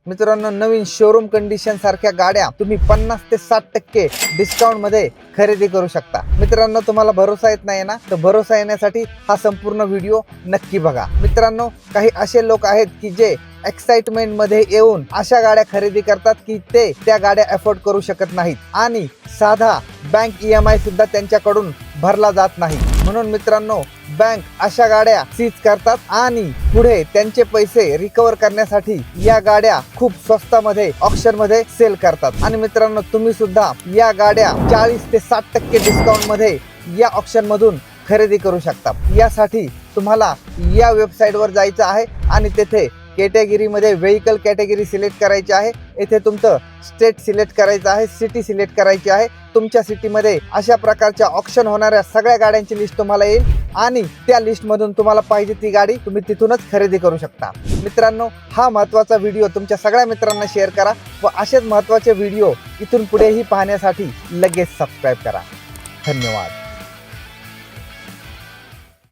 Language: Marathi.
मित्रांनो, नवीन शोरूम कंडिशन सारख्या गाड्या तुम्ही 50 ते 60% डिस्काउंट मध्ये खरेदी करू शकता। मित्रांनो, तुम्हाला भरोसा येत नाही ना, तर भरोसा येण्यासाठी हा संपूर्ण व्हिडिओ नक्की बघा। मित्रांनो, काही असे लोक आहेत की जे एक्साइटमेंट मध्ये येऊन अशा गाड्या खरेदी करतात की ते त्या गाड्या अफोर्ड करू शकत नाहीत आणि साधा बँक EMI सुद्धा त्यांच्याकडून भरला जात नाही। म्हणून मित्रांनो, बँक अशा गाड्या सीज करतात आणि पुढे त्यांचे पैसे रिकव्हर करण्यासाठी या गाड्या खूप स्वस्तामध्ये ऑक्शन मध्ये सेल करतात। आणि मित्रांनो, तुम्ही सुद्धा या गाड्या 40 ते 60% डिस्काउंट मध्ये या ऑक्शन मधून खरेदी करू शकता। यासाठी तुम्हाला या वेबसाईट वर जायचं आहे आणि तेथे कॅटेगरी मध्ये व्हेइकल कॅटेगरी सिलेक्ट करायची आहे। येथे तुमचं स्टेट सिलेक्ट करायचं आहे, सिटी सिलेक्ट करायची आहे। तुमच्या सिटीमध्ये अशा प्रकारच्या ऑक्शन होणाऱ्या सगळ्या गाड्यांची लिस्ट तुम्हाला येईल आणि त्या लिस्ट मधून तुम्हाला पाहिजे ती गाडी तुम्ही तिथूनच खरेदी करू शकता। मित्रांनो, हा महत्त्वाचा व्हिडिओ तुमच्या सगळ्या मित्रांना शेअर करा व असेच महत्त्वाचे व्हिडिओ इथून पुढेही पाहण्यासाठी लगेच सबस्क्राईब करा। धन्यवाद।